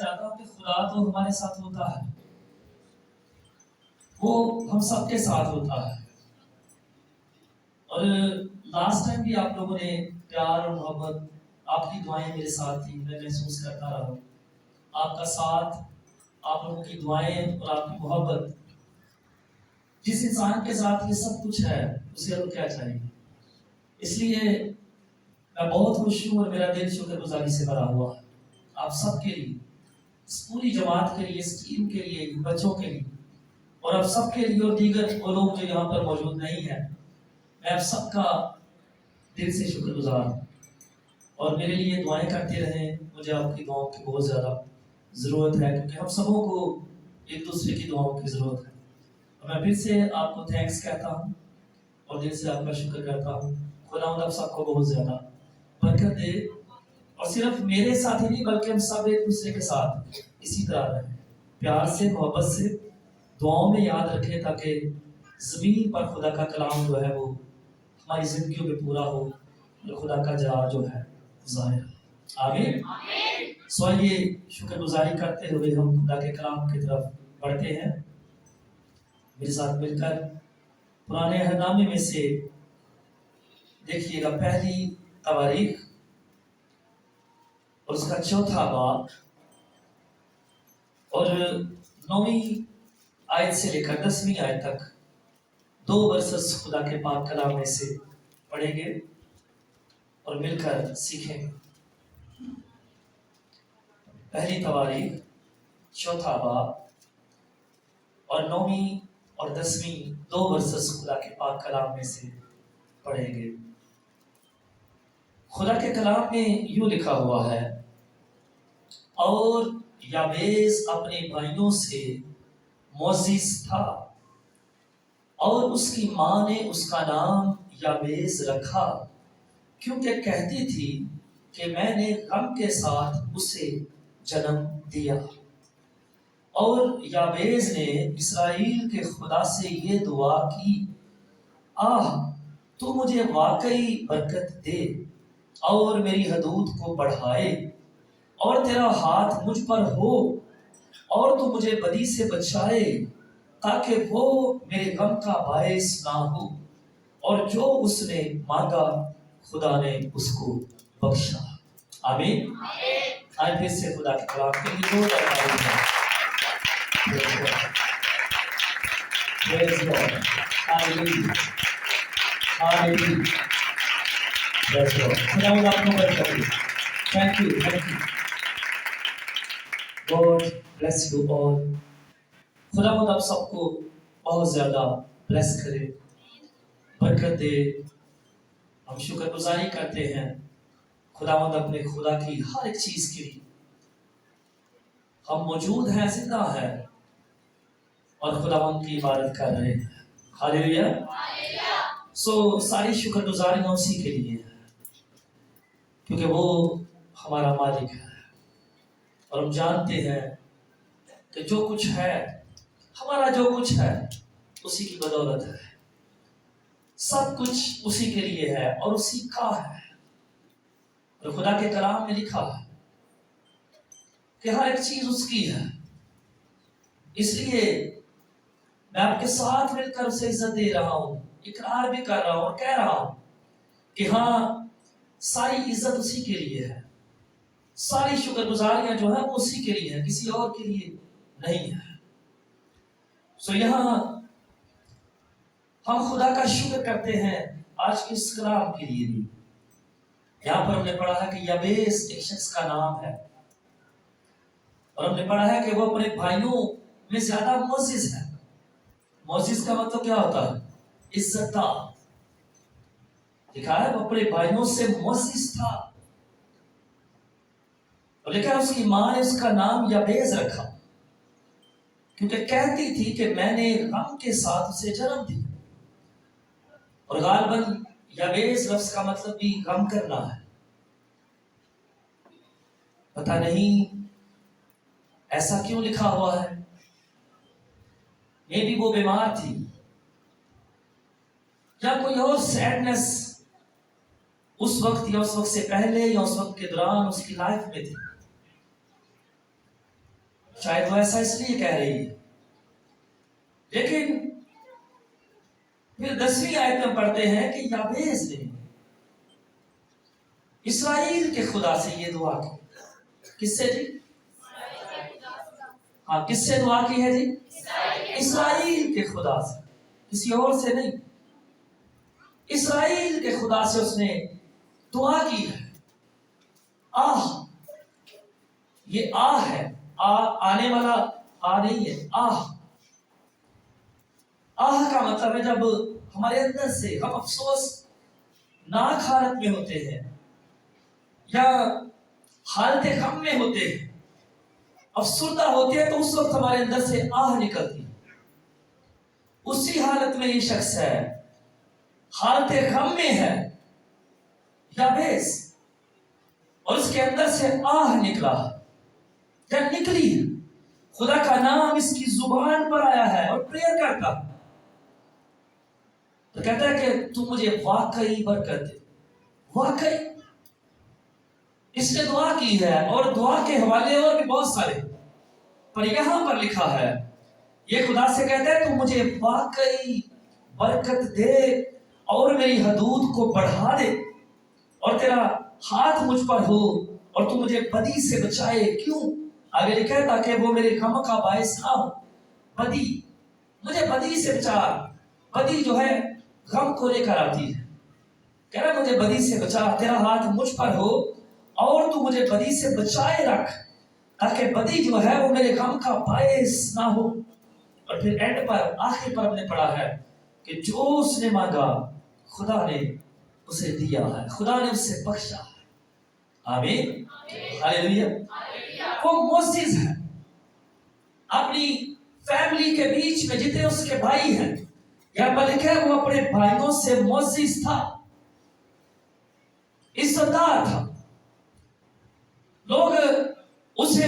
چاہتا ہوں کہ خدا تو ہمارے ساتھ ہوتا ہے، وہ ہم سب کے ساتھ ہوتا ہے. اور لاسٹ ٹائم بھی آپ لوگوں نے پیار اور محبت، آپ کی دعائیں میرے ساتھ تھی، میں محسوس کرتا رہا. آپ کا ساتھ، آپ لوگوں کی دعائیں اور آپ کی محبت، جس انسان کے ساتھ یہ سب کچھ ہے اسے اور کیا چاہیے. اس لیے میں بہت خوش ہوں اور میرا دل شکر گزاری سے بھرا ہوا ہے آپ سب کے لیے، اس پوری جماعت کے لیے، اس ٹیم کے لیے، بچوں کے لیے، اور آپ سب کے لیے، اور دیگر وہ لوگ جو یہاں پر موجود نہیں ہیں. میں آپ سب کا دل سے شکر گزار ہوں، اور میرے لیے دعائیں کرتے رہیں. مجھے آپ کی دعاؤں کی بہت زیادہ ضرورت ہے، کیونکہ ہم سبوں کو ایک دوسرے کی دعاؤں کی ضرورت ہے. اور میں پھر سے آپ کو تھینکس کہتا ہوں اور دل سے آپ کا شکر کرتا ہوں. خدا آپ سب کو بہت زیادہ برکت دے، اور صرف میرے ساتھ ہی نہیں بلکہ ہم سب ایک دوسرے کے ساتھ اسی طرح رہیں، پیار سے، محبت سے، دعاؤں میں یاد رکھیں، تاکہ زمین پر خدا کا کلام جو ہے وہ ہماری زندگیوں میں پورا ہو اور خدا کا جلال جو ہے ظاہر. آمین. سو یہ شکر گزاری کرتے ہوئے ہم خدا کے کلام کی طرف بڑھتے ہیں. میرے ساتھ مل کر پرانے عہد نامے میں سے دیکھیے گا پہلی تواریخ اور اس کا 4 باب اور 9ویں آیت سے لے کر 10ویں آیت تک 2 ورسز خدا کے پاک کلام میں سے پڑھیں گے اور مل کر سیکھیں گے. پہلی تواریخ 4 باب اور 9ویں اور 10ویں 2 ورسز خدا کے پاک کلام میں سے پڑھیں گے. خدا کے کلام میں یوں لکھا ہوا ہے، اور یابیز اپنے بھائیوں سے معزز تھا، اور اس کی ماں نے اس کا نام یابیز رکھا، کیونکہ کہتی تھی کہ میں نے غم کے ساتھ اسے جنم دیا. اور یابیز نے اسرائیل کے خدا سے یہ دعا کی، آہ تو مجھے واقعی برکت دے اور میری حدود کو بڑھائے، اور تیرا ہاتھ مجھ پر ہو، اور تو مجھے بدی سے بچائے، تاکہ وہ میرے غم کا باعث نہ ہو، اور جو اس نے مانگا خدا نے اس کو بخشا. آمین. آئے پھر سے خدا کے کلام کے لیے دو تعریف ہے. Praise God. Hallelujah. Hallelujah. Praise God. خدا آپ کو برکت دے. Thank you. Thank you. God bless you all. خدا آپ سب کو بہت زیادہ bless کرے، برکت دے. ہم شکر گزاری کرتے ہیں خداوند اپنے خدا کی ہر ایک چیز کے لیے. ہم موجود ہیں، زندہ ہیں، اور خداوند کی عبادت کر رہے ہیں. ہاللیلویا. ساری شکر گزاریاں اسی کے لیے ہے، کیونکہ وہ ہمارا مالک ہے، اور ہم جانتے ہیں کہ جو کچھ ہے، ہمارا جو کچھ ہے اسی کی بدولت ہے. سب کچھ اسی کے لیے ہے اور اسی کا ہے. اور خدا کے کلام میں لکھا ہے کہ ہر ایک چیز اس کی ہے. اس لیے میں آپ کے ساتھ مل کر اسے عزت دے رہا ہوں، اقرار بھی کر رہا ہوں اور کہہ رہا ہوں کہ ہاں ساری عزت اسی کے لیے ہے، ساری شکر گزاریاں جو ہے وہ اسی کے لیے ہے، کسی اور کے لیے نہیں ہے. یہاں ہم خدا کا شکر کرتے ہیں آج کے اس کلام کے لیے بھی. یہاں پر ہم نے پڑھا ہے کہ یابیز ایک شخص کا نام ہے، اور ہم نے پڑھا ہے کہ وہ اپنے بھائیوں میں زیادہ معزز ہے. معزز کا مطلب کیا ہوتا ہے؟ عزت دار. لکھا ہے وہ اپنے بھائیوں سے معزز تھا، اور لکھا ہے اس کی ماں نے اس کا نام یابیز رکھا، کیونکہ کہتی تھی کہ میں نے غم کے ساتھ اسے جنم دیا. اور غالباً یابیز لفظ کا مطلب بھی غم کرنا ہے. پتہ نہیں ایسا کیوں لکھا ہوا ہے. یہ بھی وہ بیمار تھی، یا کوئی اور سیڈنس اس وقت یا اس وقت سے پہلے یا اس وقت کے دوران اس کی لائف میں تھی. شاید وہ ایسا اس لیے کہہ رہی ہے. لیکن پھر 10ویں آیت میں پڑھتے ہیں کہ یابیس نے اسرائیل کے خدا سے یہ دعا کی. کس سے جی؟ ہاں، کس سے دعا کی ہے جی؟ اسرائیل کے خدا سے، کسی اور سے نہیں. اسرائیل کے خدا سے اس نے دعا کی ہے. آہ، یہ آہ ہے، آنے والا نہیں ہے. آہ کا مطلب ہے جب ہمارے اندر سے ہم افسوس ناک حالت میں ہوتے ہیں یا حالت غم میں ہوتے ہیں، افسردہ ہوتے ہیں، تو اس وقت ہمارے اندر سے آہ نکلتی. اسی حالت میں یہ شخص ہے، حالت غم میں ہے یابیس، اور اس کے اندر سے آہ نکلا یا نکلی. خدا کا نام اس کی زبان پر آیا ہے اور پریئر کرتا، تو کہتا ہے کہ تو مجھے واقعی برکت دے. واقعی اس نے دعا کی ہے، اور دعا کے حوالے اور بھی بہت سارے، پر یہاں پر لکھا ہے یہ خدا سے کہتا ہے تو مجھے واقعی برکت دے اور میری حدود کو بڑھا دے، اور تیرا ہاتھ مجھ پر ہو اور تو مجھے بدی سے بچائے. کیوں؟ آگے لکھا ہے تاکہ وہ میرے غم کا باعث نہ ہو. بدی، مجھے بدی سے بچا. بدی جو ہے غم کو لے کر آتی ہے. کہہ رہا مجھے بدی سے بچا، تیرا ہاتھ مجھ پر ہو اور تو مجھے بدی سے بچائے رکھ، تاکہ بدی جو ہے وہ میرے غم کا باعث نہ ہو. اور پھر اینڈ پر، آخر پر ہم نے پڑھا ہے کہ جو اس نے مانگا خدا نے اسے دیا ہے، خدا نے اسے بخشا ہے. آمین، ہاللیلویہ. وہ معزز ہے. اپنی فیملی کے بیچ میں جتنے اس کے بھائی ہیں، یا بلکہ وہ اپنے بھائیوں سے معزز تھا، عزتدار تھا. لوگ اسے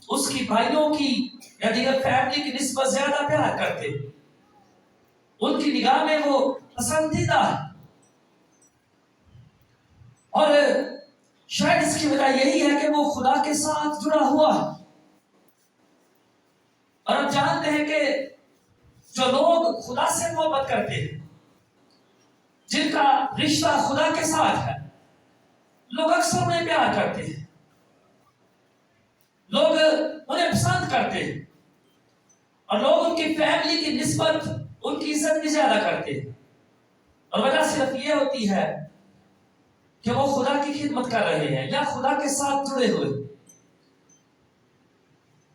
اس کی بھائیوں کی یا دیگر فیملی کی نسبت زیادہ پیار کرتے. ان کی نگاہ میں وہ پسندیدہ ہے. اور شاید اس کی وجہ یہی ہے کہ وہ خدا کے ساتھ جڑا ہوا ہے. اور ہم جانتے ہیں کہ جو لوگ خدا سے محبت کرتے ہیں، جن کا رشتہ خدا کے ساتھ ہے، لوگ اکثر انہیں پیار کرتے ہیں، لوگ انہیں پسند کرتے ہیں، اور لوگ ان کی فیملی کی نسبت ان کی عزت بھی زیادہ کرتے ہیں. اور وجہ صرف یہ ہوتی ہے کہ وہ خدا کی خدمت کر رہے ہیں یا خدا کے ساتھ جڑے ہوئے،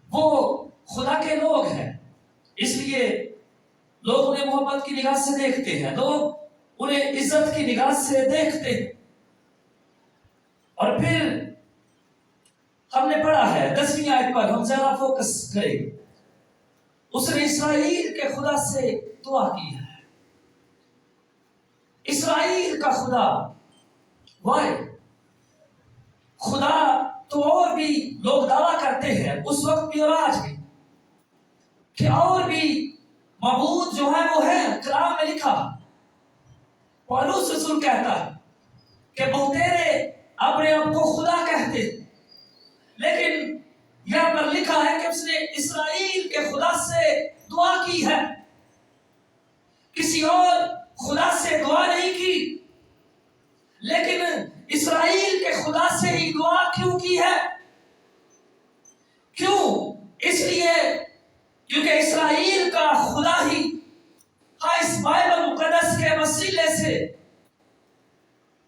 وہ خدا کے لوگ ہیں. اس لیے لوگ انہیں محبت کی نگاہ سے دیکھتے ہیں، لوگ انہیں عزت کی نگاہ سے دیکھتے ہیں. اور پھر ہم نے پڑھا ہے 10ویں آیت پر ہم زیادہ فوکس کریں. اس نے اسرائیل کے خدا سے دعا کی ہے. اسرائیل کا خدا وائے خدا تو اور بھی لوگ دعویٰ کرتے ہیں اس وقت بھی اور آج بھی کہ اور بھی معبود جو ہے وہ ہے. کلام میں لکھا، پولس رسول کہتا ہے کہ بہتیرے اپنے آپ کو خدا کہتے، لیکن یہاں پر لکھا ہے کہ اس نے اسرائیل کے خدا سے دعا کی ہے. کسی اور خدا سے دعا نہیں کی، لیکن اسرائیل کے خدا سے ہی دعا کیوں کی ہے؟ کیوں؟ اس لیے کیونکہ اسرائیل کا خدا ہی اس بائبل مقدس کے وسیلے سے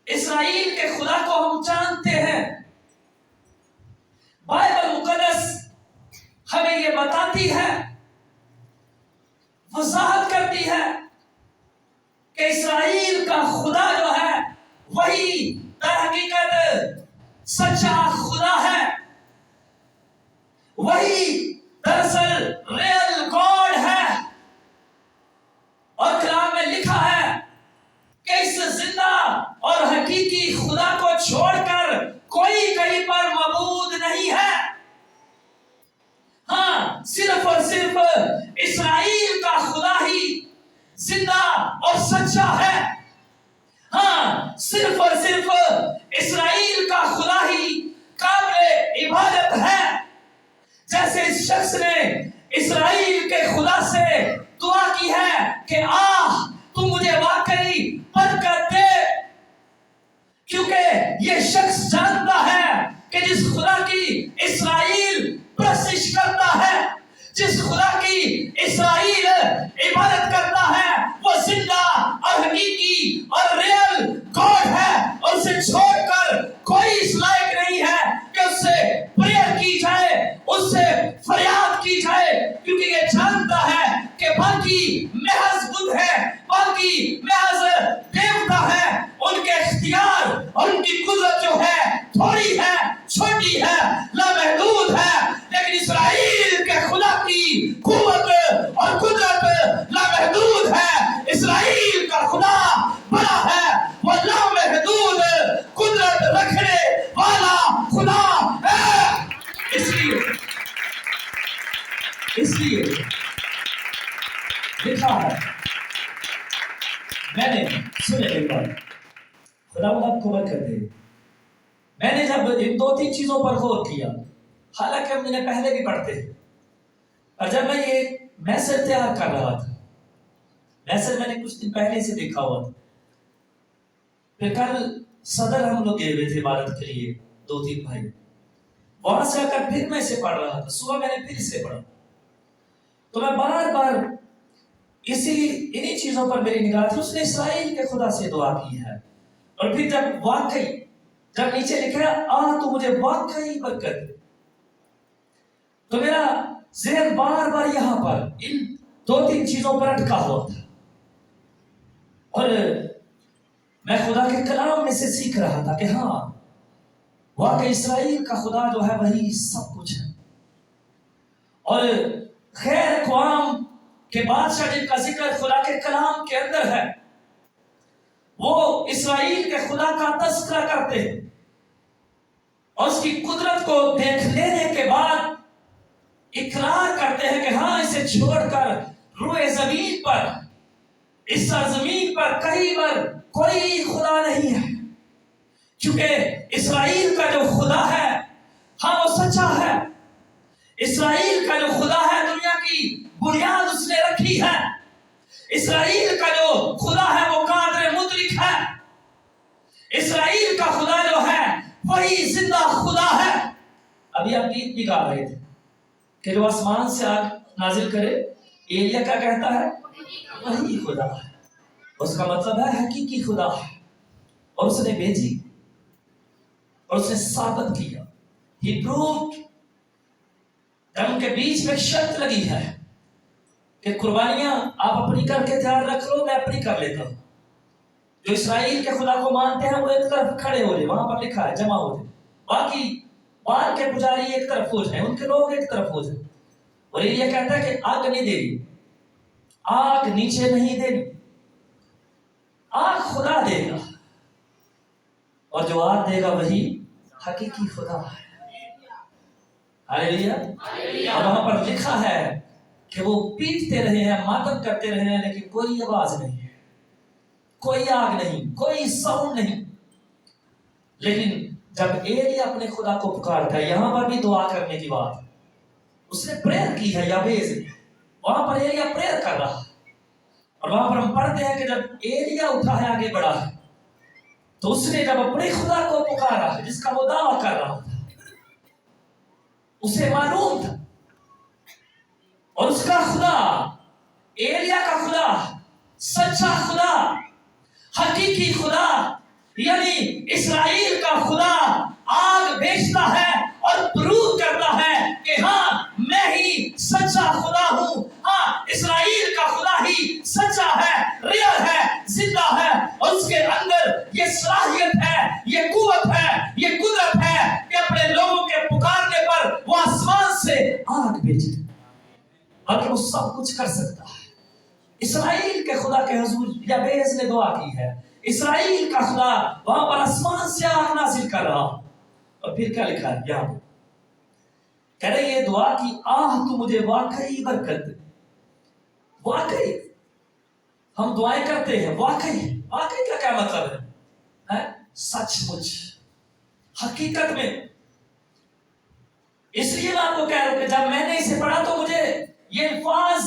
اسرائیل کے خدا کو ہم جانتے ہیں. بائبل مقدس ہمیں یہ بتاتی ہے، وضاحت کرتی ہے کہ اسرائیل کا خدا جو ہے وہی در حقیقت سچا خدا ہے، وہی دراصل ریئل گاڈ ہے. اور کلام میں لکھا ہے کہ اس زندہ اور حقیقی خدا کو چھوڑ کر کوئی کہیں پر معبود نہیں ہے. ہاں، صرف اور صرف اسرائیل کا خدا ہی زندہ اور سچا ہے. ہاں، صرف اور صرف اسرائیل کا خدا ہی قابل عبادت ہے. جیسے اس जिस शख्स ने इस्राएल के खुदा से दुआ की है कि तू मुझे वाकई बरकत दे, क्योंकि ये शख्स जानता है कि जिस खुदा की इस्राएल प्रशिश करता है, जिस खुदा की इस्राएल इबादत करता है, वो जिंदा और हकीकी और रियल गॉड है, और उसे छोड़कर कोई इस लायक नहीं है कि उससे प्रेयर की जाए, उससे फरियाद की जाए, क्योंकि ये जानता है कि बाकी महज बुत है, बाकी महज देवता है, उनके इख्तियार और उनकी कुदरत जो है थोड़ी है, छोटी है, लामहदूद है, लेकिन इस्राएल के खुदा की कुव्वत और कुदरत लामहदूद है। इस्राएल का खुदा बड़ा है, वो लामहदूद कुदरत रखने वाला खुदा है। इसलिए लिखा है, मैंने सुने एक बार, खुदा आपको बरकत दे, मैंने जब इन 2-3 चीजों पर गौर किया, हालांकि हम इन्हें पहले भी पढ़ते हैं, और जब मैं ये मैसेज तैयार कर रहा था, मैसेज मैंने कुछ दिन पहले से देखा हुआ था, फिर कल सदर हम लोग गए हुए थे इबादत के लिए, 2-3 भाई, वहां से आकर फिर मैं इसे पढ़ रहा था, सुबह मैंने फिर इसे पढ़ा, तो मैं बार बार इन्हीं चीजों पर मेरी निगाह थी। उसने इस्राएल के खुदा से दुआ की है, और फिर जब नीचे लिखा है तू मुझे वाकई बरकत दे, तो मेरा ज़हन बार बार यहाँ पर इन 2-3 चीजों पर अटका हुआ था, और मैं खुदा के कलाम में से सीख रहा था कि हाँ, वाकई इस्राएल का खुदा जो है वही सब कुछ है, और खैर क़वाम के बादशाह जिनका जिक्र खुदा के कलाम के अंदर है, वो इस्राएल के खुदा का तज़किरा करते हैं, और उसकी कुदरत को देख लेने के बाद इकरार करते हैं कि हाँ, इसे छोड़कर रूए ज़मीन पर, इस सरज़मीन पर कहीं पर कोई खुदा नहीं है, क्योंकि इस्राएल का जो खुदा है, हाँ वो सच्चा है। इस्राएल का जो खुदा है, दुनिया की बुनियाद उसने रखी है। इस्राएल का जो खुदा है वो कादिर मुदरिक है। इस्राएल का खुदा जो है वही जिंदा खुदा है। अभी आप गीत भी गा रहे थे कि जो आसमान से आग नाजिल करे, एलिया क्या कहता है? वही खुदा है। उसका मतलब है हकीकी खुदा है, और उसने भेजी और उसने साबित किया। He proved, जब उनके बीच में शर्त लगी है कि कुर्बानियां आप अपनी करके तैयार रख लो, मैं अपनी कर लेता हूं। जो इस्राएल के खुदा को मानते हैं वो एक तरफ खड़े हो जाए, वहां पर लिखा है जमा हो जाए, बाकी बाल के पुजारी एक तरफ हो जाए, उनके लोग एक तरफ हो जाए। और ये कहता है कि आग नहीं देनी, आग नीचे नहीं देनी, आग खुदा देगा, और जो आग देगा वही हकीकी खुदा है। हालेलुया। और वहां पर लिखा है कि वो पीटते रहे हैं, मातम करते रहे हैं, लेकिन कोई आवाज नहीं है, कोई आग नहीं, कोई साउंड नहीं। लेकिन जब एलिया अपने खुदा को पुकारता है, यहां पर भी दुआ करने की बात, उसने प्रेयर की है याबेस, वहां पर एलिया प्रेयर कर रहा है। और वहां पर हम पढ़ते हैं कि जब एलिया उठा है, आगे बढ़ा है, तो उसने जब अपने खुदा को पुकारा है जिसका वो दावा कर रहा था, उसे मालूम था, और उसका खुदा, एलिया का खुदा, सच्चा खुदा, हकीकी खुदा, यानी इस्राएल का खुदा आग भेजता है और प्रूव करता है कि हाँ, मैं ही सच्चा खुदा हूं। हाँ, इस्राएल का खुदा ही सच्चा है, रियल है, जिंदा है, और उसके अंदर ये सलाहियत है, ये कुव्वत है, ये कुदरत है कि अपने लोगों के पुकारने पर वो आसमान से आग भेजे, और वो सब कुछ कर सकता है। इस्राएल के खुदा के हुजूर याबेस ने दुआ की है, इस्राएल का खुदा वहां पर आसमान से आग नाजिल कर रहा। और फिर क्या लिखा है यहाँ पर, कह रहे ये दुआ की, तू मुझे वाकई बरकत दे। वाकई हम दुआएं करते हैं, वाकई वाकई का क्या मतलब है? सचमुच, हकीकत में। इसलिए मैं आपको कह रहा हूं कि जब मैंने इसे पढ़ा तो मुझे ये अल्फाज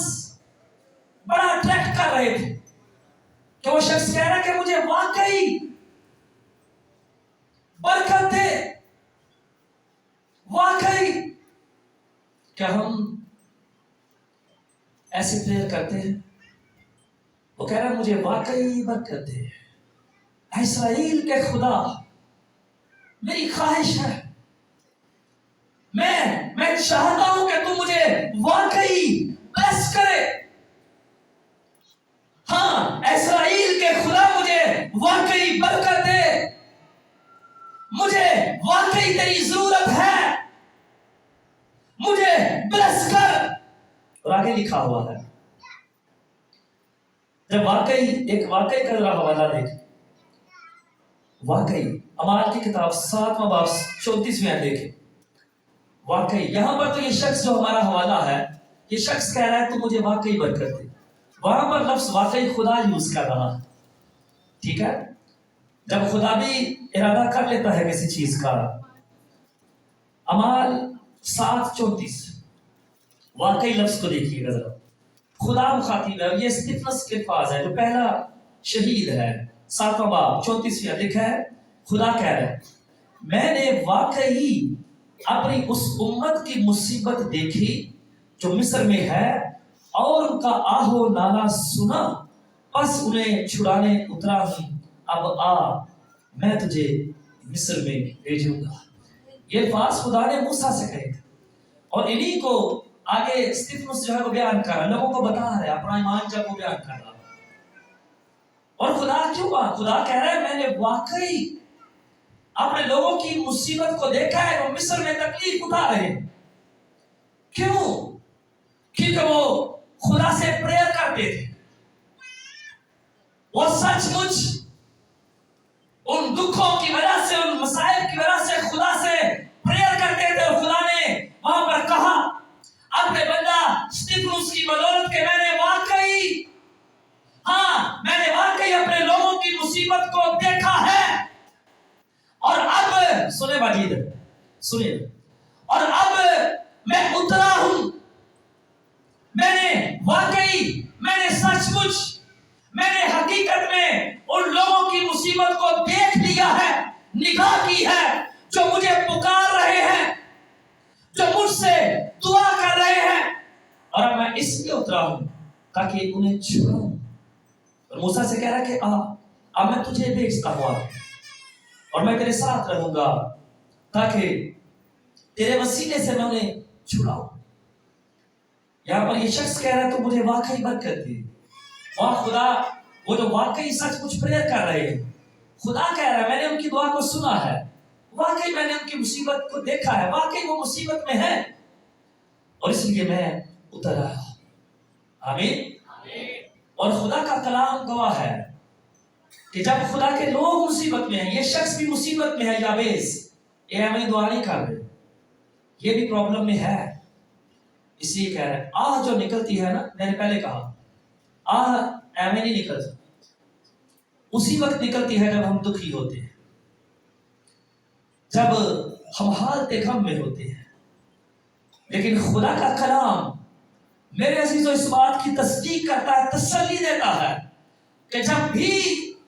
बड़ा अट्रैक्ट कर रहे थे कि वो शख्स कह रहा है कि मुझे वाकई बरकत दे। वाकई क्या हम ऐसे प्रेयर करते हैं? वो कह रहा है मुझे वाकई बरकत दे, इस्राएल के खुदा, मेरी ख्वाहिश है, मैं चाहता हूं कि तू मुझे वाकई ब्लेस करे। हाँ, इस्राएल के खुदा मुझे वाकई बरकत दे, मुझे वाकई तेरी जरूरत है, मुझे ब्लेस कर। और आगे लिखा हुआ है, जब वाकई एक वाकई का जरा हवाला देख, वाकई अमाल की किताब 7वां बाब 34वें आयत देखें। वाकई यहां पर तो ये शख्स जो हमारा हवाला है, ये शख्स कह रहा है तो मुझे वाकई बरकत दे। वहां पर लफ्ज वाकई खुदा यूज कर रहा है, ठीक है। जब खुदा भी इरादा कर लेता है किसी चीज का, अमाल 7:34 वाकई लफ्ज को देखिएगा जरा, खुदा मुखातिब है। ये स्टीफनस के पास है जो पहला शहीद है, 7वां बाब 34 लिखा है, खुदा कह रहा है मैंने वाकई अपनी उस उम्मत की मुसीबत देखी जो मिस्र में है और उनका आहो नाला सुना, बस उन्हें छुड़ाने उतरा हूं। अब आ, मैं तुझे मिस्र में भेजूंगा। ये बात खुदा ने मूसा से कही थी और इन्हीं को आगे स्टीफनस जो है वो बयान कर रहा है, लोगों को बता रहा है, अपना ईमान जब वो बयान कर रहा है। और खुदा क्यों खुदा कह रहा है मैंने वाकई अपने लोगों की मुसीबत को देखा है, वो मिस्र में तकलीफ उठा रहे हैं। क्यों? क्योंकि वो खुदा से प्रेयर करते थे, वो सचमुच उन दुखों की वजह से, उन मसाइब की वजह से खुदा से प्रेयर करते थे। और खुदा ने वहां पर कहा अपने बंदा स्टीफनुस की बदौलत के मैंने वाकई अपने लोगों की मुसीबत को देखा है, और अब सुने बाजीद, सुनिए, और अब मैं उतरा हूं। मैंने सचमुच, मैंने हकीकत में उन लोगों की मुसीबत को देख लिया है, निगाह की है, जो मुझे पुकार रहे हैं, जो मुझसे दुआ कर रहे हैं, और अब मैं इसलिए उतरा हूं ताकि उन्हें छुड़ाऊं। और मूसा से कह रहा कि अब मैं तुझे भेजता हूं और मैं तेरे साथ रहूंगा ताकि तेरे वसीले से मैं उन्हें छुड़ाऊं। यहां पर ये शख्स कह रहा है तो मुझे वाकई बरकत दे। और खुदा, वो जो वाकई सचमुच प्रेयर कर रहे हैं, खुदा कह रहा है मैंने उनकी दुआ को सुना है, वाकई मैंने उनकी मुसीबत को देखा है, वाकई वो मुसीबत में है, और इसलिए मैं उतर आया। आमीन। और खुदा का कलाम गवाह है कि जब खुदा के लोग मुसीबत में हैं, ये शख्स भी मुसीबत में है, याबेस, ये हमें दुआ नहीं कर रहे, ये भी प्रॉब्लम में है, इसलिए कह रहे हैं आह जो निकलती है ना, मैंने पहले कहा आह ऐਵੇਂ नहीं निकलती, उसी वक्त निकलती है जब हम दुखी होते हैं, जब हम हालते गम में होते हैं। लेकिन खुदा का कलाम मेरे अजीजों इस बात की तस्दीक करता है, तसल्ली देता है कि जब भी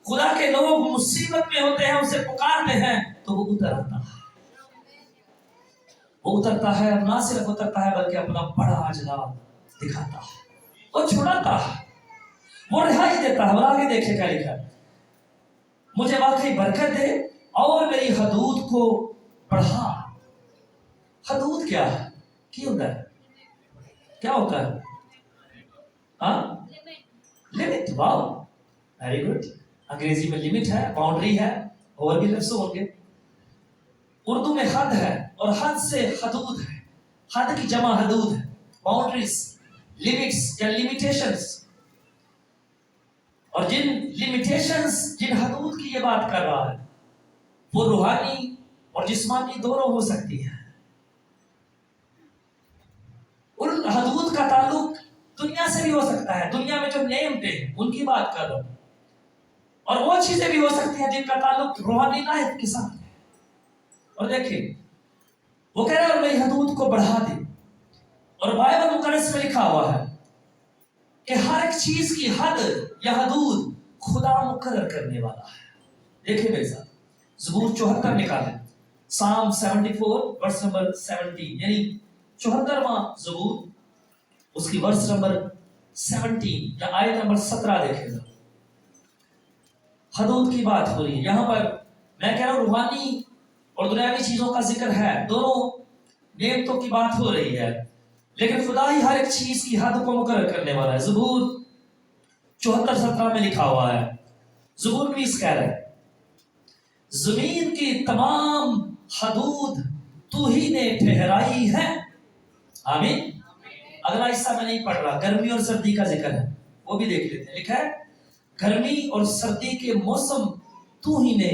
खुदा के लोग मुसीबत में होते हैं, उसे पुकारते हैं, तो वो उतर आता है। वो उतरता है, ना सिर्फ उतरता है बल्कि अपना बड़ा अजलाल दिखाता है, वो छुड़ाता है, वो रिहाई देता है। और आगे देखिए क्या लिखा है, मुझे वाकई बरकत दे और मेरी हदूद को बढ़ा। हदूद क्या है? क्या होता है? क्या होता है? हाँ, लिमिट। Wow, very good. अंग्रेजी में लिमिट है, बाउंड्री है, और भी लफ्ज़ होंगे। उर्दू में हद है, और हद से हदूद है, हद की जमा हदूद है, बाउंड्रीज, लिमिट्स या लिमिटेशंस। और जिन लिमिटेशंस, जिन हदूद की ये बात कर रहा है, वो रूहानी और जिस्मानी दोनों हो सकती है। उन हदूद का ताल्लुक दुनिया से भी हो सकता है, दुनिया में जो नेमते हैं उनकी बात कर रहा हूं, और वो चीजें भी हो सकती हैं जिनका ताल्लुक रूहानी लाइफ के साथ है। और देखिए वो कह रहा है मेरी हदूद को बढ़ा दे, और बाइबल मुकद्दस में लिखा हुआ है कि हर एक चीज की हद या हदूद खुदा मुकर्रर करने वाला है। देखिए मेरे साथ ज़बूर 74 निकालें, साम 74 वर्स नंबर 17, यानी 74वां ज़बूर उसकी वर्स नंबर 17 या आयत नंबर 17 देखेगा। हदूद की बात हो रही है यहाँ पर। मैं कह रहा हूँ रूहानी और दुनियावी चीजों का जिक्र है, दोनों नेमतों की बात हो रही है, लेकिन खुदा ही हर एक चीज की हद को मुकर्रर करने वाला है। ज़बूर 74:17 में लिखा हुआ है, ज़बूर 20 कह रहा है, जमीन की तमाम हदूद तू ही ने ठहराई है। आमीन। अगला हिस्सा मैं नहीं पढ़ रहा, गर्मी और सर्दी का जिक्र है, वो भी देख लेते हैं। लिखा है गर्मी और सर्दी के मौसम तू ही ने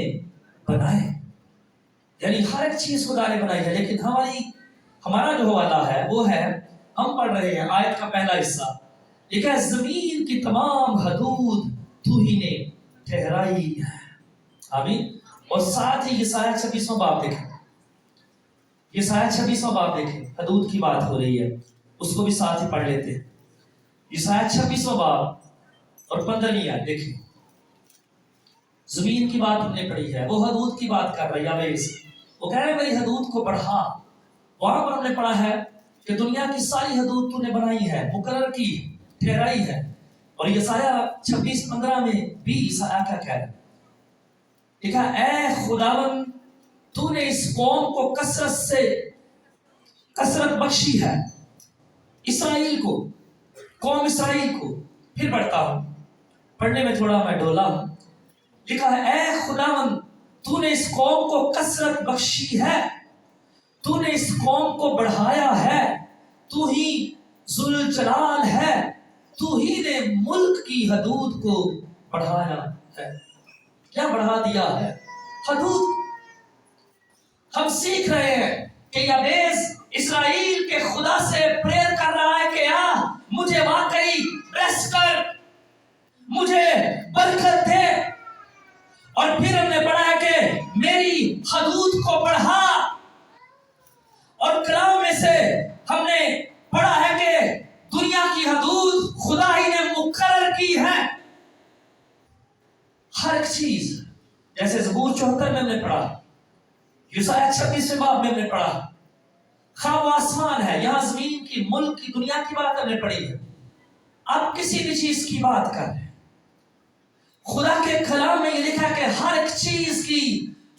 बनाए, यानी हर एक चीज खुदा ने बनाई है। लेकिन हमारा जो वादा है वो है, हम पढ़ रहे हैं आयत का पहला हिस्सा, लिखा है जमीन की तमाम हदूद तू ही ने ठहराई है। आमीन। और साथ ही यशायाह 26वां बाब देखें, यशायाह 26वां बाब देखें, हदूद की बात हो रही है, उसको भी साथ ही पढ़ लेते हैं। यशायाह 26वां बाब और 15वीं आयत देखें। जमीन की बात हमने पढ़ी है, वो हदूद की बात कर रहा है। वो कह रहे हैं मेरी हदूद को बढ़ा। वहां पर हमने पढ़ा है कि दुनिया की सारी हदूद तूने बनाई है, मुकर्रर की, ठहराई है। और यशायाह 26:15 में भी यशायाह क्या कह रहा है, लिखा ऐ खुदावन तूने इस कौम को कसरत बख्शी है, इसराइल को, कौम इसराइल को। फिर पढ़ता हूं, पढ़ने में थोड़ा मैं डोला हूं। लिखा है ऐ खुदावन तूने इस कौम को कसरत बख्शी है, तूने इस कौम को बढ़ाया है, तू ही जुल जलाल है, तू ही ने मुल्क की हदूद को बढ़ाया है। क्या बढ़ा दिया है? हदूद। हम सीख रहे हैं कि याबेस इस्राएल के खुदा से प्रेयर कर रहा है कि मुझे वाकई ब्लेस कर, मुझे बरकत दे। और फिर हमने पढ़ा है कि मेरी हदूद को बढ़ा। और कलाम में से हमने पढ़ा है कि दुनिया की हदूद खुदा ही ने मुकर्रर की है। हर एक चीज, जैसे ज़बूर 74 में हमने पढ़ा, यशायाह 26वें बाब में हमने पढ़ा, खा वो आसमान है, यहां जमीन की, मुल्क की, दुनिया की बात हमने पढ़ी है। अब किसी भी चीज की बात कर रहे हैं, खुदा के कलाम में ये लिखा है कि हर एक चीज की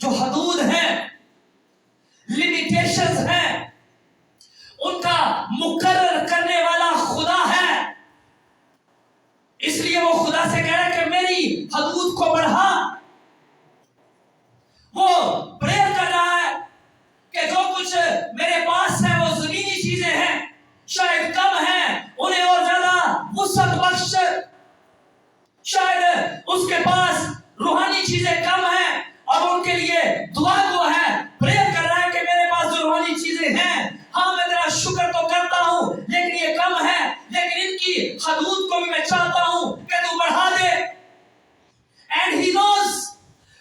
जो हदूद है, लिमिटेशंस हैं, उनका मुकर्रर करने वाला खुदा है। इसलिए वो खुदा से कह रहा है कि मेरी हदूद को बढ़ा। वो प्रेयर कर रहा है कि जो कुछ मेरे पास है वो जमीनी चीजें हैं, शायद कम है, उन्हें और ज्यादा वुसअत बख्श। शायद उसके पास रूहानी चीजें कम हैं और उनके लिए दुआ है, प्रेयर कर रहा है कि मेरे पास जो रूहानी चीजें हैं, हाँ मैं तेरा शुक्र तो करता हूं, लेकिन ये कम है, लेकिन इनकी हदूद को भी मैं चाहता हूं कि तू बढ़ा दे। एंड ही नोज,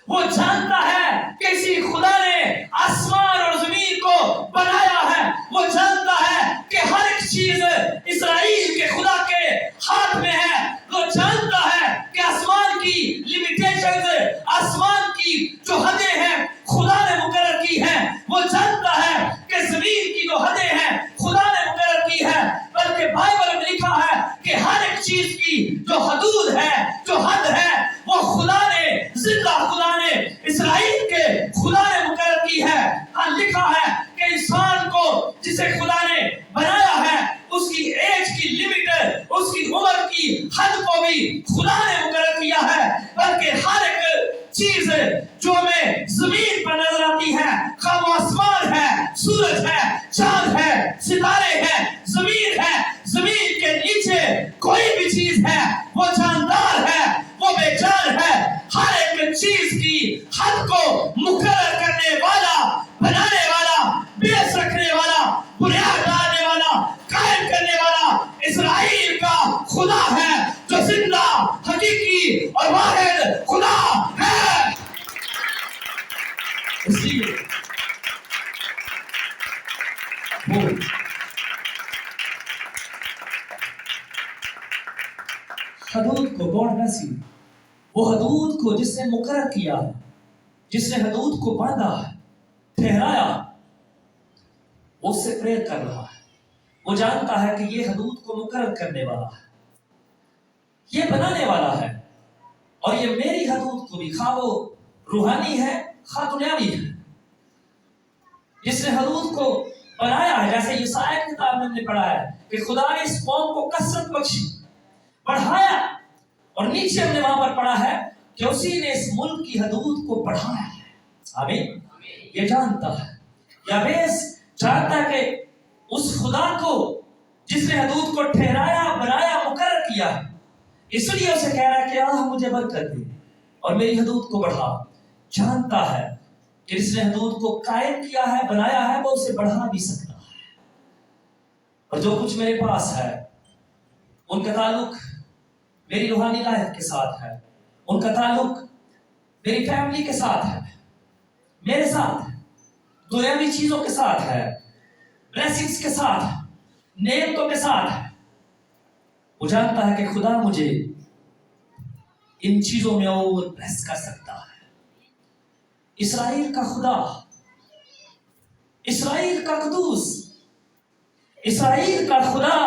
वो जानता है कि इसी खुदा ने आसमान और जमीन को बनाया है। वो जानता है कि हर एक चीज इस्राएल के खुदा के हाथ में है। वो जानता है कि आसमान की लिमिटेशंस, आसमान की जो हदें हैं खुदा ने मुकर्रर की हैं। वो जानता है कि जमीन की जो हदें हैं खुदा ने मुकर्रर की है। बल्कि बाइबल में लिखा है कि हर एक चीज की जो हदूद है, जो हद है, वो खुदा ने, जिंदा खुदा ने, इस्राएल के खुदा ने मुकर्रर की है। हाँ, लिखा है कि इंसान को जिसे खुदा ने बनाया है, उसकी एज की लिमिट, उसकी उम्र की हद को भी खुदा ने मुकर्रर किया है। बल्कि हर एक चीज जो हमें जमीन पर नजर आती है, खा वो आसमान है, सूरज है, चांद है, सितारे हैं, जमीन है, जमीन के नीचे कोई भी चीज है, वो जानदार है, वो बेजान है। हर एक चीज की हद को मुकर्रर करने वाला, बनाने वाला, बेस रखने वाला, बुनियाद डालने वाला, कायम करने वाला इस्राएल का खुदा है, जो जिंदा, हकीकी और वाहिद खुदा है। इसलिए حدود کو, گاڈ بلیس یو, وہ حدود کو جس نے مقرر کیا ہے, جس نے حدود کو باندھا ہے, ٹھہرایا, وہ اس سے پریئر کر رہا ہے. وہ جانتا ہے کہ یہ حدود کو مقرر کرنے والا ہے, یہ بنانے والا ہے, اور یہ میری حدود کو بھی, خواہ وہ روحانی ہے خواہ دنیاوی ہے, جس نے حدود کو بنایا ہے. جیسے یسایا کی کتاب میں ہم نے پڑھا ہے کہ خدا نے اس قوم کو کثرت بخشی, بڑھایا, اور نیچے ہم نے وہاں پر پڑھا ہے کہ اسی نے اس ملک کی حدود کو بڑھایا ہے. آمین. یہ جانتا ہے, یابیس جانتا ہے کہ اس خدا کو جس نے حدود کو ٹھہرایا, بنایا, مقرر کیا, اس لیے اسے کہہ رہا ہے کہ مجھے برکت دے اور میری حدود کو بڑھا. جانتا ہے کہ جس نے حدود کو قائم کیا ہے, بنایا ہے, وہ اسے بڑھا بھی سکتا ہے. اور جو کچھ میرے پاس ہے ان کا تعلق میری روحانی لائف کے ساتھ ہے, ان کا تعلق میری فیملی کے ساتھ ہے, میرے ساتھ دنیاوی چیزوں کے ساتھ ہے, بلیسنگز کے ساتھ, نعمتوں کے ساتھ ہے. وہ جانتا ہے کہ خدا مجھے ان چیزوں میں اور بلیس کر سکتا ہے. اسرائیل کا خدا, اسرائیل کا قدوس, اسرائیل کا خدا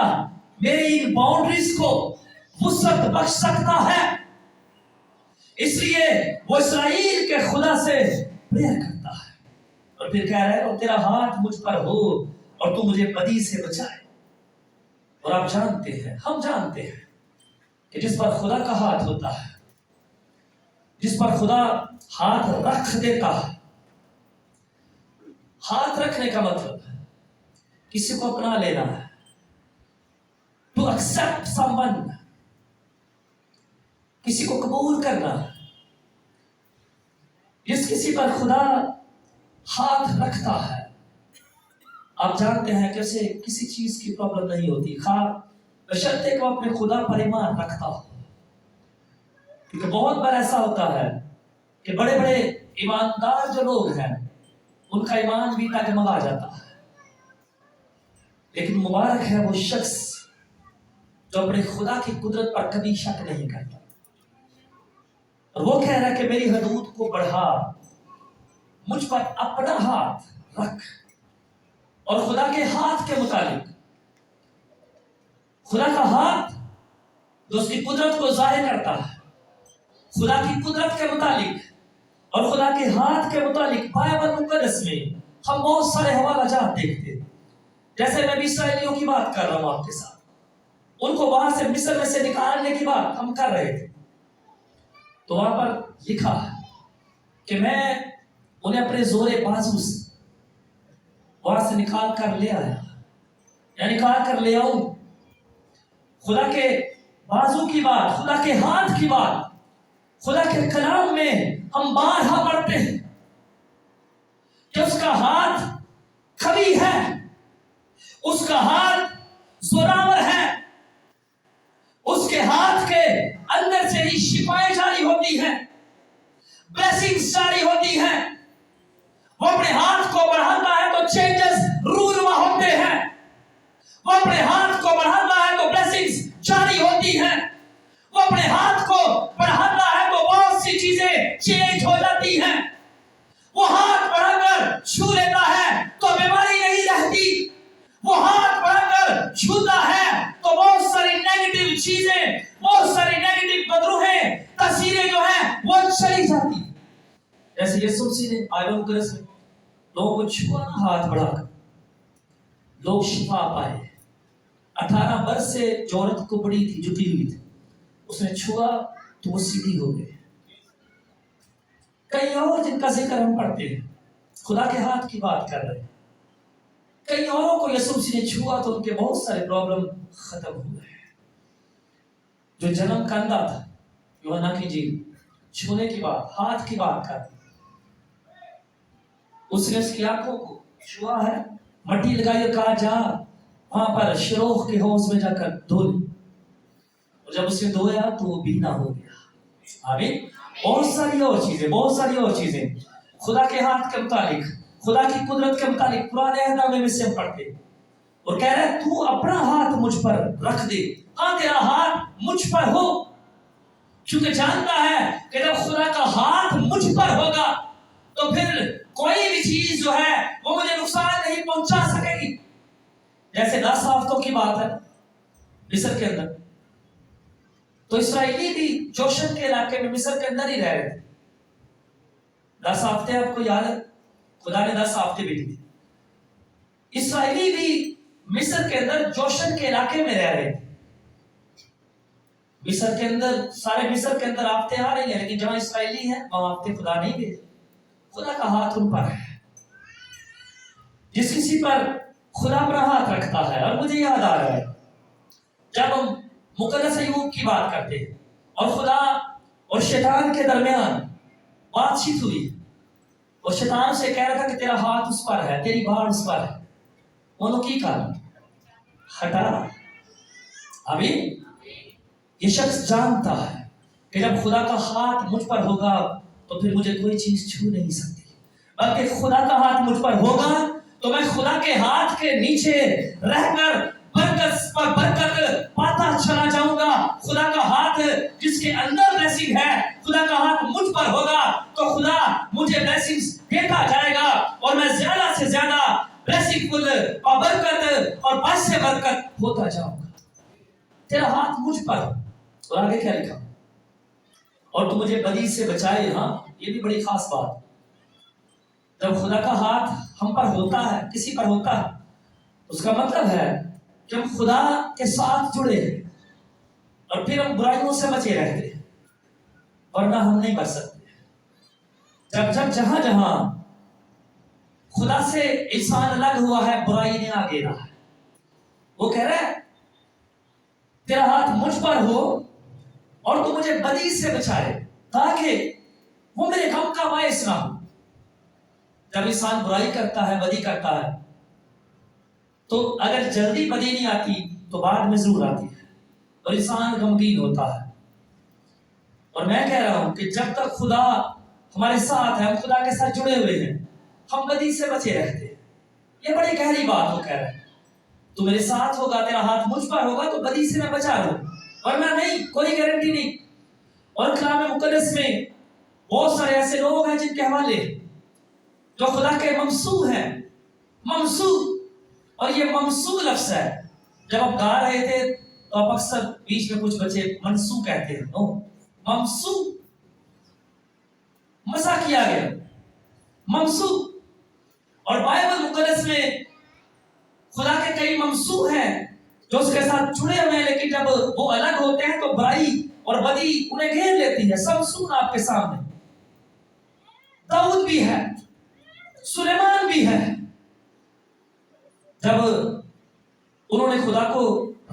میری ان باؤنڈریز کو وسعت بخش سکتا ہے. اس لیے وہ اسرائیل کے خدا سے پریئر کرتا ہے اور پھر کہہ رہا ہے, اور تیرا ہاتھ مجھ پر ہو اور تو مجھے بدی سے بچائے. اور آپ جانتے ہیں, ہم جانتے ہیں کہ جس پر خدا کا ہاتھ ہوتا ہے, جس پر خدا ہاتھ رکھ دیتا ہے, ہاتھ رکھنے کا مطلب کسی کو اپنا لینا ہے, ٹو ایکسپٹ سم ون, کسی کو قبول کرنا. جس کسی پر خدا ہاتھ رکھتا ہے, آپ جانتے ہیں کہ اسے کسی چیز کی پرابلم نہیں ہوتی, بشرطے کہ وہ اپنے خدا پر ایمان رکھتا ہو. کیونکہ بہت بار ایسا ہوتا ہے کہ بڑے بڑے ایماندار جو لوگ ہیں ان کا ایمان بھی ڈگمگا جاتا ہے, لیکن مبارک ہے وہ شخص جو اپنے خدا کی قدرت پر کبھی شک نہیں کرتا. اور وہ کہہ رہا ہے کہ میری حدود کو بڑھا, مجھ پر اپنا ہاتھ رکھ. اور خدا کے ہاتھ کے مطابق, خدا کا ہاتھ جو اس کی قدرت کو ظاہر کرتا ہے, خدا کی قدرت کے مطابق اور خدا کے ہاتھ کے مطابق بائبل مقدس میں ہم بہت سارے حوالہ جات دیکھتے ہیں. جیسے میں بھی اسرائیلیوں کی بات کر رہا ہوں آپ کے ساتھ, ان کو وہاں سے مصر میں سے نکالنے کی بات ہم کر رہے تھے, تو وہاں پر لکھا کہ میں انہیں اپنے زور بازو سے وہاں سے نکال کر لے آیا, یا نکال کر لے آؤں. خدا کے بازو کی بات, خدا کے ہاتھ کی بات, خدا کے کلام میں ہم بارہا پڑھتے ہیں کہ اس کا ہاتھ قوی ہے, اس کا ہاتھ زوراور ہے, اس کے ہاتھ کے اندر سے ہی شفائیں جاری ہوتی ہیں, بلیسنگز جاری ہوتی ہیں. وہ اپنے ہاتھ کو بڑھاتا ہے تو چینجز رونما ہوتے ہیں, وہ اپنے ہاتھ کو بڑھاتا ہے تو بلیسنگز جاری ہوتی ہیں, وہ اپنے ہاتھ کو بڑھاتا ہے تو بہت سی چیزیں چینج ہو جاتی ہیں. وہ ہاتھ بڑھا کر چھو لیتا ہے تو بیماری نہیں رہتی, وہ ہاتھ بڑھا کر چھوتا ہے تو بہت ساری نیگیٹو چیزیں, بہت ساری نیگیٹو بدروہیں, تاثیریں جو ہیں وہ چلی جاتی. جیسے یسوع مسیح نے آئرن کرس میں لوگوں کو چھوا نا ہاتھ بڑھا کر, لوگ شفا پائے. 18 برس سے جو عورت کو بڑی تھی, جھکی ہوئی تھی, اس نے چھوا تو وہ سیدھی ہو گئی. کئی اور جن کا ذکر ہم پڑھتے ہیں, خدا کے ہاتھ کی بات کر رہے ہیں, کئی اوروں کو یسوع مسیح نے چھوا تو ان کے بہت سارے پرابلم ختم ہو گئے. جو جنم کا اندھا تھا, یوحنا کی انجیل, چھونے کی بات, ہاتھ کی بات کر, اس نے اس کی آنکھوں کو چھوا ہے, مٹی لگائی اور کہا جا وہاں پر شروخ کے حوض میں جا کر دھو لے, اور جب اس نے دھویا تو وہ بینا ہو گیا. آمین. بہت ساری اور چیزیں, بہت ساری اور چیزیں خدا کے ہاتھ کے متعلق, خدا کی قدرت کے متعلق پرانے عہد نامے میں سے ہم پڑھتے ہیں. اور کہہ رہے تو اپنا ہاتھ مجھ پر رکھ دے, ہاں تیرا ہاتھ مجھ پر ہو, क्योंकि जानता है कि जब खुदा का हाथ मुझ पर होगा तो फिर कोई भी चीज जो है वो मुझे नुकसान नहीं पहुंचा सकेगी। जैसे 10 हफ्तों की बात है मिस्र के अंदर, तो इसराइली भी जोशन के इलाके में मिस्र के अंदर ही रह रहे थे। 10 हफ्ते आपको याद है, खुदा ने 10 हफ्ते भी दी। इसराइली भी मिस्र के अंदर जोशन के इलाके में रह रहे थे। मिस्र के अंदर, सारे मिस्र के अंदर आफते आ रही है, लेकिन जहां इसराइली है वहां आफते खुदा नहीं भेजे। खुदा का हाथ उन पर है। जिस किसी पर खुदा अपना हाथ रखता है, और मुझे याद आ रहा है जब हम मुकद्दस अय्यूब की बात करते हैं और खुदा और शैतान के दरमियान बातचीत हुई, और शैतान से कह रहा था कि तेरा हाथ उस पर है, तेरी बाढ़ उस पर है, वो की कारण हटा। अभी ये शख्स जानता है कि जब खुदा का हाथ मुझ पर होगा तो फिर मुझे कोई चीज छू नहीं सकती, बल्कि खुदा का हाथ मुझ पर होगा तो मैं खुदा के हाथ के नीचे रहकर बरकत पर बरकत पाता चला जाऊंगा। खुदा का हाथ जिसके अंदर ब्लेसिंग है, खुदा का हाथ मुझ पर होगा तो खुदा मुझे ब्लेसिंग्स देता जाएगा और मैं ज्यादा से ज्यादा ब्लेसिंगफुल और बरकत और पास से बरकत होता जाऊंगा। तेरा हाथ मुझ पर। और आगे क्या लिखा, और तू मुझे बदी से बचाए। हाँ, ये भी बड़ी खास बात। जब खुदा का हाथ हम पर होता है, किसी पर होता है, उसका मतलब है कि हम खुदा के साथ जुड़े हैं और फिर हम बुराइयों से बचे रहते हैं, वरना हम नहीं बच सकते। जब जहां जहां खुदा से इंसान अलग हुआ है, बुराई ने आ घेरा है। वो कह रहा है तेरा हाथ मुझ पर हो और तू मुझे बदी से बचाए, ताकि वो मेरे गम का बायस ना हो। जब इंसान बुराई करता है, बदी करता है, तो अगर जल्दी बदी नहीं आती तो बाद में जरूर आती है और इंसान गमगीन होता है। और मैं कह रहा हूं कि जब तक खुदा हमारे साथ है, हम खुदा के साथ जुड़े हुए हैं, हम बदी से बचे रहते हैं। ये बड़ी गहरी बात वो कह रहा है। तू मेरे साथ होगा, तेरा हाथ मुझ पर होगा तो बदी से मैं बचा रहूं, वरना नहीं, कोई गारंटी नहीं। और कलाम मुकद्दस में बहुत सारे ऐसे लोग हैं जिनके हवाले जो खुदा के ममसू हैं। ममसू, और ये ममसू लफ्ज़ है। जब आप गा रहे थे तो आप अक्सर बीच में कुछ बच्चे मनसू कहते हैं। नो, ममसू मसा किया गया, ममसू। और बाइबल मुकद्दस में खुदा के कई ममसू हैं जो उसके साथ जुड़े हुए हैं, लेकिन जब वो अलग होते हैं तो बुराई और बदी उन्हें घेर लेती है। समसून आपके सामने दाऊद भी है, सुलेमान भी है। जब उन्होंने खुदा को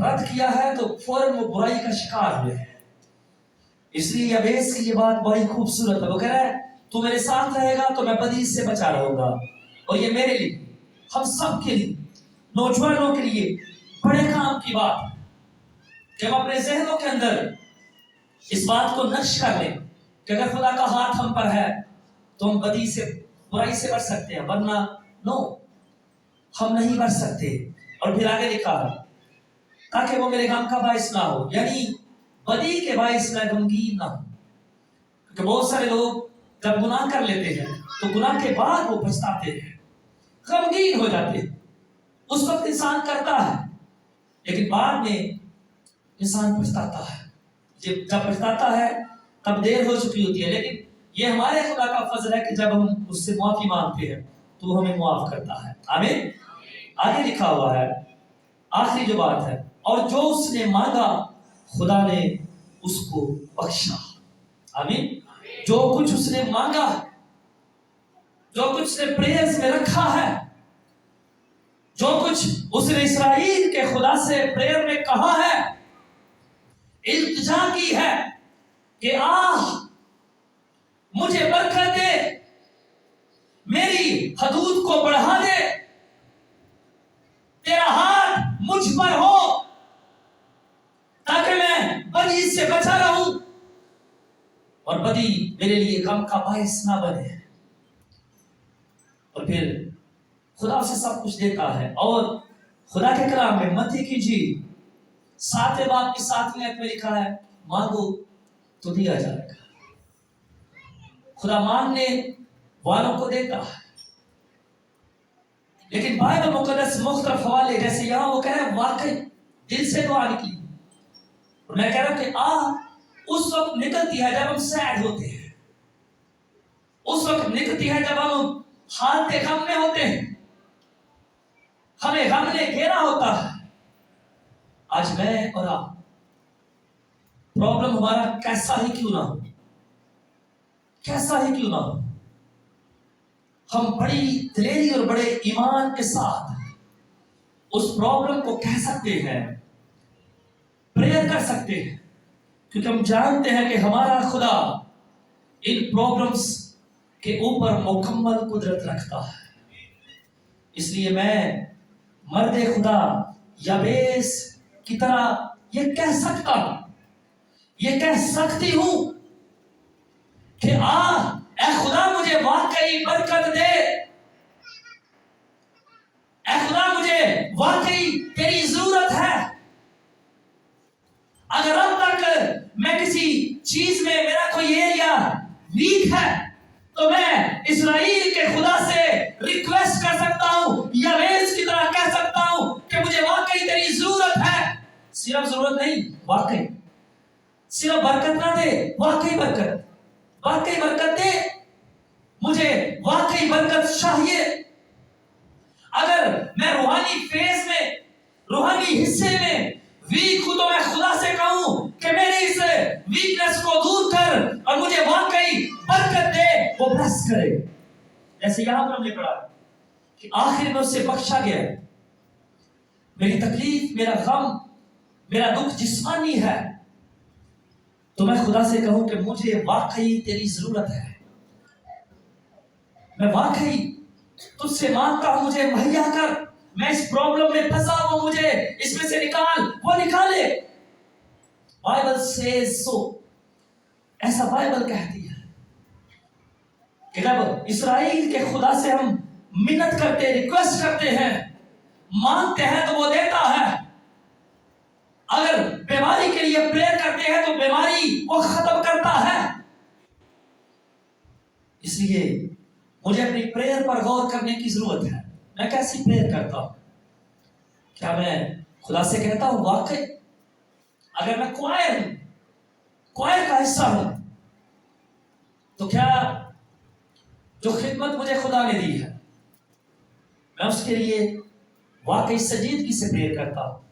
रद्द किया है तो फौरन वो बुराई का शिकार हुए हैं। इसलिए यबेस की ये बात बड़ी खूबसूरत है। वो कह रहा है तू मेरे साथ रहेगा तो मैं बदी से बचा रहूंगा। और ये मेरे लिए, हम सब के लिए, नौजवानों के लिए बड़े काम की बात कि हम अपने जहनों के अंदर इस बात को नक्श कर लें कि अगर खुदा का हाथ हम पर है तो हम बदी से, बुराई से बच सकते हैं, वरना नो, हम नहीं बच सकते। और फिर आगे लिखा है ताकि वो मेरे गम का बायस ना हो, यानी बदी के बायस मैं गमगीन ना हो। क्योंकि बहुत सारे लोग जब गुनाह कर लेते हैं तो गुनाह के बाद वो पछताते हैं, गमगीन हो जाते हैं। उस वक्त इंसान करता है, लेकिन बाद में इंसान पछताता है। जब पछताता है तब देर हो चुकी होती है। लेकिन ये हमारे खुदा का फजल है कि जब हम उससे माफी मांगते हैं तो हमें माफ करता है। आमीन। आगे लिखा हुआ है, आखिरी जो बात है, और जो उसने मांगा खुदा ने उसको बख्शा। आमीन। जो कुछ उसने मांगा, जो कुछ उसने प्रेयर्स में रखा है, जो कुछ उसने इस्राएल के खुदा से प्रेयर में कहा है, इल्तिजा की है कि मुझे बरकत दे, मेरी हदूद को बढ़ा दे, तेरा हाथ मुझ पर हो ताकि मैं बदी से बचा रहूं और बदी मेरे लिए गम का बायस ना बने। और फिर खुदा से सब कुछ देता है। और खुदा के कलाम में मत्ती की 7वें बाब की 7वीं आयत में लिखा है, मांगो तो दिया जाएगा। खुदा मांगने वालों को देता है। लेकिन बाइबल मुकद्दस मुख्तलिफ हवाले, जैसे यहाँ वो कह रहे हैं वाकई दिल से दुआ निकली, और मैं कह रहा हूं कि उस वक्त निकलती है जब हम सैड होते हैं, उस वक्त निकलती है जब हम हालत गम में होते हैं, हमें गम ने घेरा होता है। आज मैं और आप, प्रॉब्लम हमारा कैसा ही क्यों ना हो, कैसा ही क्यों ना हो, हम बड़ी दिलेरी और बड़े ईमान के साथ उस प्रॉब्लम को कह सकते हैं, प्रेयर कर सकते हैं, क्योंकि हम जानते हैं कि हमारा खुदा इन प्रॉब्लम्स के ऊपर मुकम्मल कुदरत रखता है। इसलिए मैं मर्दे खुदा याबेस की तरह ये कह सकता हूं, ये कह सकती हूं कि ऐ खुदा मुझे वाकई बरकत दे, ऐ खुदा मुझे वाकई तेरी जरूरत है। अगर अब तक मैं किसी चीज में मेरा कोई एरिया वीक है, तो मैं इस्राएल के खुदा से रिक्वेस्ट कर सकता हूं, यावेस की तरह कह सकता हूं कि मुझे वाकई तेरी जरूरत है। सिर्फ जरूरत नहीं, वाकई सिर्फ बरकत ना दे, वाकई बरकत दे, मुझे वाकई बरकत चाहिए। अगर मैं रूहानी फेज में, रूहानी हिस्से में वीक हूं, तो मैं खुदा से कहूं कि मेरी इस वीकनेस को दूर कर और मुझे वाकई बरकत दे, वो ब्लेस करे। जैसे यहां पर हमने पढ़ा कि आखिर में उससे बख्शा गया। मेरी तकलीफ, मेरा गम, मेरा दुख जिस्मानी है, तो मैं खुदा से कहूं कि मुझे वाकई तेरी जरूरत है, मैं वाकई तुझसे मांगता हूं, मुझे मुहैया कर, मैं इस प्रॉब्लम में फंसा हूं, मुझे इसमें से निकाल, वो निकाले। बाइबल सेज सो, ऐसा बाइबल कहती है कि जब इस्राएल के खुदा से हम मिन्नत करते, रिक्वेस्ट करते हैं, मांगते हैं, तो वो देता है। अगर बीमारी के लिए प्रेयर करते हैं तो बीमारी वो खत्म करता है। इसलिए मुझे अपनी प्रेयर पर गौर करने की जरूरत है। मैं कैसी प्रेयर करता हूं? क्या मैं खुदा से कहता हूं वाकई, अगर मैं क्वायर का हिस्सा हूं, तो क्या जो खिदमत मुझे खुदा ने दी है, मैं उसके लिए वाकई संजीदगी से प्रेयर करता हूं,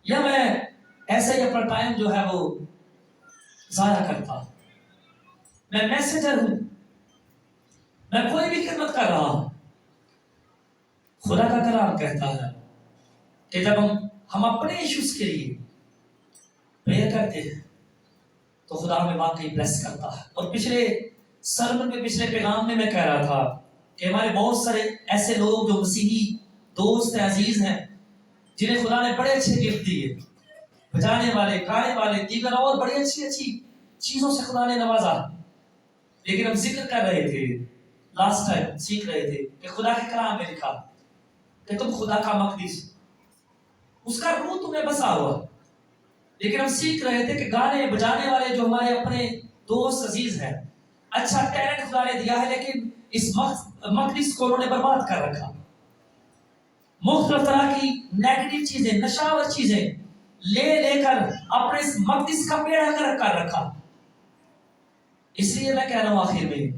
या मैं ऐसे ही अपना टाइम जो है वो जाया करता हूं? मैं मैसेजर हूं, मैं कोई भी खिदमत कर रहा हूं। खुदा का कलाम कहता है कि जब हम अपने इश्यूज के लिए प्रेयर करते हैं, तो खुदा हमें वाकई ब्लेस करता है। और पिछले सरमन में, पिछले पैगाम में मैं कह रहा था कि हमारे बहुत सारे ऐसे लोग जो मसीही दोस्त हैं, अजीज हैं, जिन्हें खुदा ने बड़े अच्छे गिफ्ट दिए, बजाने वाले, गाने वाले, दीगर और बड़ी अच्छी चीजों से खुदा ने नवाजा। लेकिन हम जिक्र कर रहे थे, लास्ट टाइम सीख रहे थे कि खुदा के कलाम में लिखा कि तुम खुदा का मकदस, उसका रूह तुम्हें बसा हुआ। लेकिन हम सीख रहे थे कि गाने बजाने वाले जो हमारे अपने दोस्त अजीज हैं, अच्छा टैलेंट खुदा ने दिया है, लेकिन इस मकदस को उन्होंने बर्बाद कर रखा। मुख्तलिफ तरह की नेगेटिव चीजें, नशावर चीजें लेकर अपने इस मकदस का बेड़ा गर्क कर रखा। इसलिए मैं कह रहा हूं आखिर में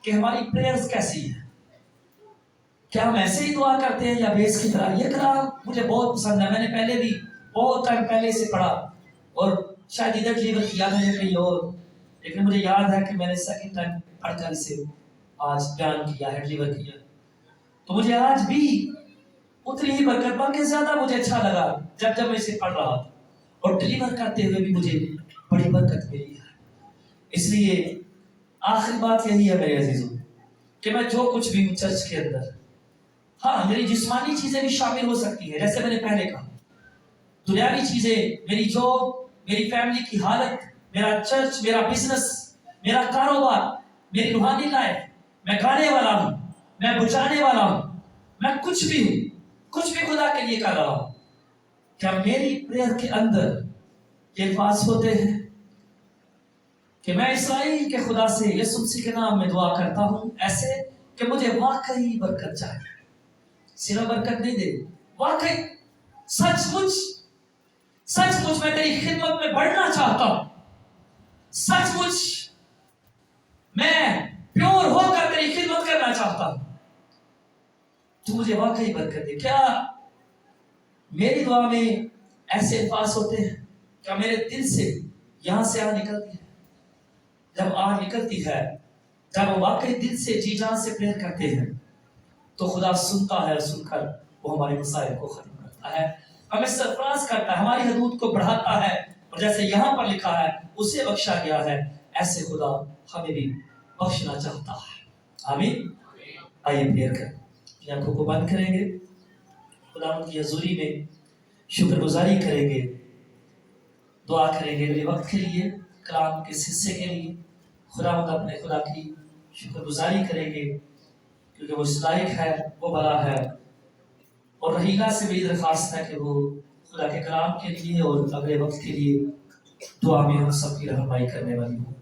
कि हमारी प्रेयर्स कैसी है? क्या हम ऐसे ही दुआ करते हैं या बेस की तरह? ये कलाम मुझे बहुत पसंद है, मैंने पहले भी बहुत टाइम पहले से पढ़ा, और शायद इधर डिलीवर किया था या कहीं और, लेकिन मुझे याद है कि मैंने सेकंड टाइम पढ़कर इसे आज बयान किया है, डिलीवर किया। तो मुझे आज भी उतनी ही बरकत, बल्कि ज्यादा मुझे अच्छा लगा जब मैं इसे पढ़ रहा था, और डिलीवर करते हुए भी मुझे बड़ी बरकत मिली है। इसलिए आखिरी बात यही है मेरे अजीजों, कि मैं जो कुछ भी हूं चर्च के अंदर, हाँ मेरी जिस्मानी चीजें भी शामिल हो सकती है, जैसे मैंने पहले कहा, दुनियावी चीजें, मेरी जॉब, मेरी फैमिली की हालत, मेरा चर्च, मेरा बिजनेस, मेरा कारोबार, मेरी रूहानी लाइफ, मैं गाने वाला हूं, मैं बुझाने वाला हूं, मैं कुछ भी हूं, कुछ भी खुदा के लिए कर रहा हूं, क्या मेरी प्रेयर के अंदर ये अल्फाज होते हैं کہ میں اسرائیل کے خدا سے یسوع مسیح کے نام میں دعا کرتا ہوں ایسے کہ مجھے واقعی برکت چاہے، صرف برکت نہیں دے، واقعی سچ مچ میں تیری خدمت میں بڑھنا چاہتا ہوں، سچ مچ میں پیور ہو کر تیری خدمت کرنا چاہتا ہوں، تو مجھے واقعی برکت دے۔ کیا میری دعا میں ایسے الفاظ ہوتے ہیں؟ کیا میرے دل سے یہاں سے آہ نکلتی ہے؟ جب آہ نکلتی ہے، جب وہ واقعی دل سے جی جان سے پریئر کرتے ہیں تو خدا سنتا ہے، سن کر وہ ہمارے مسائل کو ختم کرتا ہے، ہمیں سرفراز کرتا ہے، ہماری حدود کو بڑھاتا ہے، اور جیسے یہاں پر لکھا ہے اسے بخشا گیا ہے، ایسے خدا ہمیں بھی بخشنا چاہتا ہے۔ آمین۔ آئیے پریئر کریں، اپنی آنکھوں کو بند کریں گے، خدا ان کی حضوری میں شکر گزاری کریں گے، دعا کریں گے اگلے وقت کے لیے، کلام کے حصے کے لیے۔ خداوند اپنے خدا کی شکر گزاری کریں گے کیونکہ وہ لائق ہے، وہ بڑا ہے، اور رحیلہ سے میری درخواست ہے کہ وہ خدا کے کلام کے لیے اور اگلے وقت کے لیے دعا میں ہم سب کی رہنمائی کرنے والی ہوں۔